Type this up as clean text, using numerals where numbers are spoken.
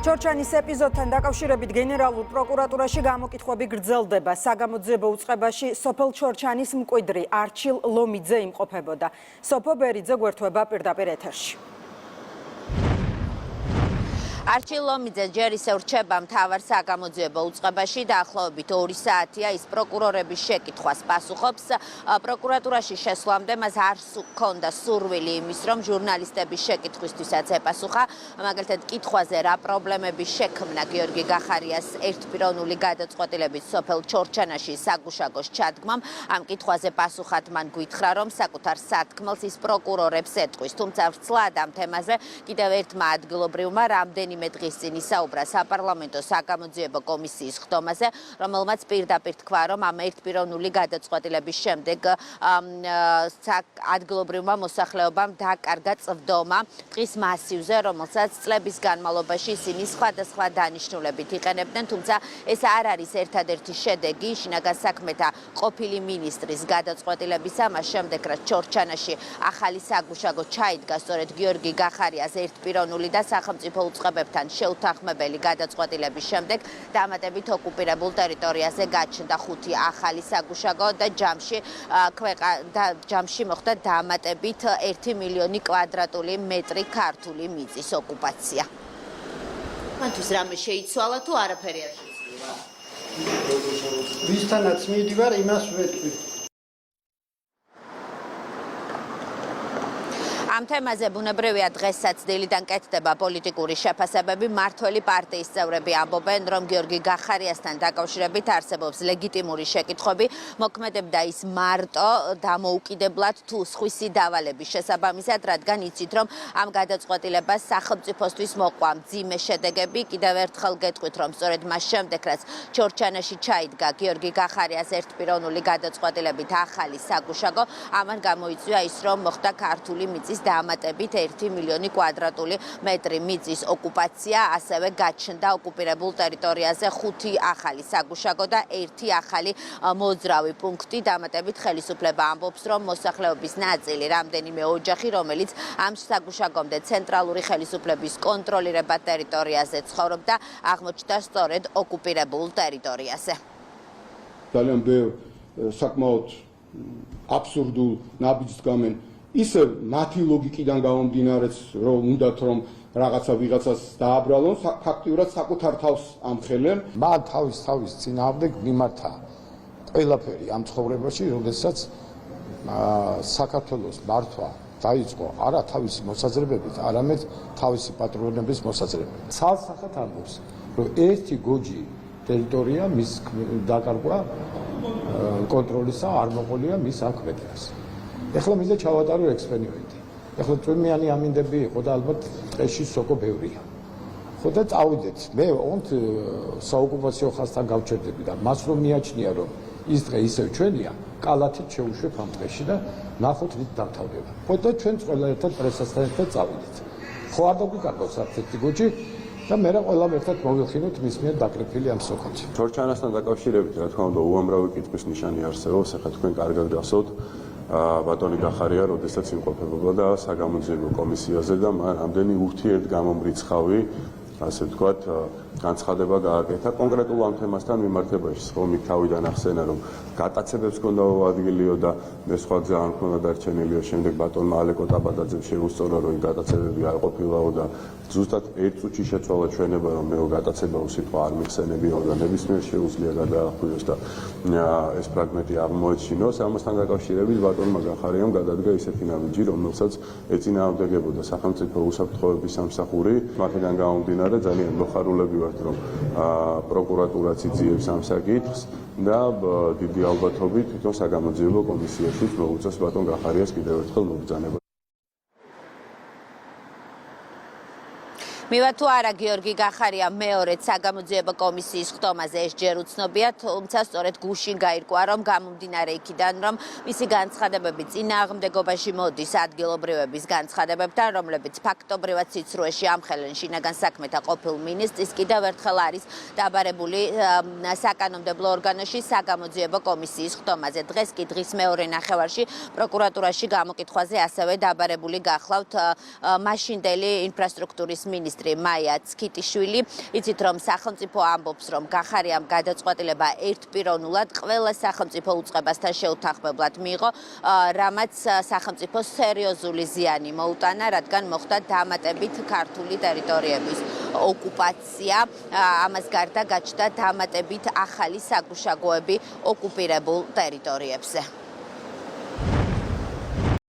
ჩორჩანის ეპიზოდთან დაკავშირებით გენერალურ პროკურატურაში გამოკითხვები გრძელდება. საგამოძიებო უწყებაში სოფელ ჩორჩანის მკვიდრი არჩილ ლომიძე იმყოფებოდა. სოფო ბერიძე გვერდება პირდაპირ ეთერში. არჩილ ლომიძე ჯერ ისევ რჩება მთავარ საგამოძიებო უწყებაში და ახლობით 2 საათია ის პროკურორების შეკითხვას პასუხობს. პროკურატურაში შესვლამდე მას არ ჰქონდა სურვილი იმის, რომ ჟურნალისტების შეკითხვისთვისაც ეპასუხა. მაგალითად, კითხვაზე რა პრობლემები შექმნა გიორგი გახარიას ერთპიროვნული გადაწყვეტილებით სოფელ ჩორჩანაში საგუშაგოს ჩადგმამ. ამ კითხვაზე პასუხად მან გვითხრა, რომ საკუთარ სათქმელს ის პროკურორებს ეტყვის. თუმცა ვრცლად ამ თემაზე კიდევ ერთმა ადგილობრივმა რამდენიმე დღის წინ ისაუბრა საპარლამენტო საგამოძიებო კომისიის ხდომაზე, რომელმაც პირდაპირ თქვა, რომ ამ ერთპიროვნული გადაწყვეტილების შემდეგ ადგილობრივმა მოსახლეობამ დააკარგა წვდომა ტყის მასივზე, რომელსაც წლების განმავლობაში ისინი სხვადასხვა დანიშნულებით იყენებდნენ, თუმცა ეს არ არის ერთადერთი შედეგი შინაგან საქმეთა ყოფილი მინისტრის გადაწყვეტილებისა, მას შემდეგ რაც ჩორჩანაში ახალი საგუშაგო ჩაიდგა სწორედ გიორგი გახარიას ერთპიროვნული და სახელმწიფო უწყებებთან შეუთანხმებელი გადაწყვეტილების შემდეგ დამატებით ოკუპირებულ ტერიტორიაზე გაჩნდა 5 ახალი საგუშაგო და ჯამში მოხდა დამატებით 1 მილიონი კვადრატული მეტრი ქართული მიწის ოკუპაცია. მანთვის რამე შეიცვალა თუ არაფერი არ შეიცვალა? ვისთანაც მივდივარ, იმას ვეტყვი. ამ თემაზე ბუნებრივია დღესაც დილიდან კეთდება პოლიტიკური შეფასებები. მართველი პარტიის წევრები ამბობენ, რომ გიორგი გახარიასთან დაკავშირებით არსებობს ლეგიტიმური შეკითხვები, მოქმედებდა ის მარტო დამოუკიდებლად თუ სხვისი დავალების შესაბამისად, რადგან იცით, რომ ამ გადაწყვეტილებას სახელმწიფოსთვის მოყვა მძიმე შედეგები. კიდევ ერთხელ გეტყვით, რომ სწორედ მას შემდეგ, რაც ჩორჩანაში ჩაიდგა გიორგი გახარიას ერთპიროვნული გადაწყვეტილებით ახალი საგუშაგო, ამან გამოიწვია ის, რომ მოხდა ქართული მიწის დამატებით 1 მილიონი კვადრატული მეტრი მიწის ოკუპაცია, ასევე გაჩნდა ოკუპირებულ ტერიტორიაზე 5 ახალი საგუშაგო და 1 ახალი მოძრავი პუნქტი. დამატებით ხელისუფლება ამბობს, რომ მოსახლეობის ნაწილი, რამდენიმე ოჯახი, რომელიც ამ საგუშაგომდე ცენტრალური ხელისუფლების კონტროლირებად ტერიტორიაზე ცხოვრობდა, აღმოჩნდა სწორედ ოკუპირებულ ტერიტორიაზე. ძალიან ბევრ საკმაოდ აბსურდულ ნაბიჯს გამენ ისე მათი ლოგიკიდან გამომდინარეც, რომ უნდათ რომ რაღაცა ვიღაცას დააბრალონ, ფაქტიურად საკუთარ თავს ამხელენ. მან თავის წინააღმდეგ მიმართა ყველაფერი ამ ცხოვრებაში, როდესაც საქართველოს მართვა დაიწყო არა თავისი მოსაზრებებით, არამედ თავისი პატრონების მოსაზრებებით. ცალსახად ამბობს, რომ ერთი გოჯი ტერიტორია მის დაკარგვა კონტროლისა არ მოყოლია მის აკვედრას. ეხლა მინდა ჩავატარო ექსპერიმენტი. ეხლა წვიმიანი ამინდები იყო და ალბათ ტყეში სოკო ბევრია. ხო და წავიდეთ. მე ოღონდ საოკუპაციო ხაზთან გავჩერდები და მას რომ მიაჩნია, რომ ის დღე ისევ ჩვენია, კალათით შევუშვებ ამ ტყეში და ნახოთ რით დამთავრდება. ხო და ჩვენც ყველა ერთად პრესასთან ერთად წავიდეთ. ხო არ დაგვიკარგავს ერთ-ერთი გოჯი და მე რა ყველამ ერთად მოვიხინოთ მის მიერ დაკრეფილი ამ სოკოთი. ჩორჩანასთან დაკავშირებით, რა თქმა უნდა, უამრავი კითხვის ნიშანი არსებობს. ახლა თქვენ კარგად გახსოვთ ბატონი გახარია, როდესაც იმყოფებოდა და საგამოძიებო კომისიაზე და მან ამდენი ურთიერთგამომრიცხავი, ასე ვთქვათ, განცხადება გააკეთა კონკრეტულ ამ თემასთან მიმართებაში. ხომი თავიდან ახსენა, რომ გატაცებებს ჰქონდა ადგილიო და მე სხვა გზა არ ჰქონდა დარჩენილიო. შემდეგ ბატონმა ალეკო ტაბადაძემ შეუსწორა, რომ გატაცებები არ ყოფილაო და ზუსტად 1 წუთში შეცვალა ჩვენება, რომ მე გატაცება უსიტყვა არ მიხსენებიო და ნებისმიერ შეუძლია გადაახუროს და ეს ფრაგმენტი აღმოეჩინოს. ამასთან დაკავშირებით ბატონმა გახარიამ გადადგა ისეთი ნაბიჯი, რომელსაც ეწინააღმდეგებოდა სახელმწიფო უსაფრთხოების სამსახური. მათგან გამომდინარე ძალიან მოხარულები ვართ, რომ პროკურატურაც იძიებს ამ საკითხს და დიდი ალბათობით თვითონ საგამოძიებო კომისიაშიც მოუწევს ბატონ გახარიას კიდევ ერთხელ მობრძანება. მივა თუ არა გიორგი გახარია მეორედ საგამოძიებო კომისიის ხდომაზე ეს ჯერ უცნობია, თუმცა სწორედ გუშინ გაირკვა, რომ გამომდინარე იქიდან, რომ მისი განცხადებები წინააღმდეგობაში მოდის ადგილობრივების განცხადებებთან, რომლებიც ფაქტობრივად სიცრუეში ამხელენ შინაგან საქმეთა ყოფილ მინისტრის, კიდევ ერთხელ არის დაბარებული საკანონმდებლო ორგანოში საგამოძიებო კომისიის ხდომაზე. დღეს კი დღის მეორე ნახევარში პროკურატურაში გამოკითხვაზე ასევე დაბარებული გახლავთ მაშინდელი ინფრასტრუქტურის მინისტრი მინისტრი მაია ცქიტიშვილი. იცით რომ სახელმწიფო ამბობს რომ გახარიამ გადაწყვეტილება ერთპიროვნულად ყველა სახელმწიფო უწყებასთან შეუთანხმებლად მიიღო, რამაც სახელმწიფო სერიოზული ზიანი მოუტანა, რადგან მოხდა დამატებით ქართული ტერიტორიების ოკუპაცია. ამას გარდა გაჩნდა დამატებით ახალი საგუშაგოები ოკუპირებულ ტერიტორიებზე.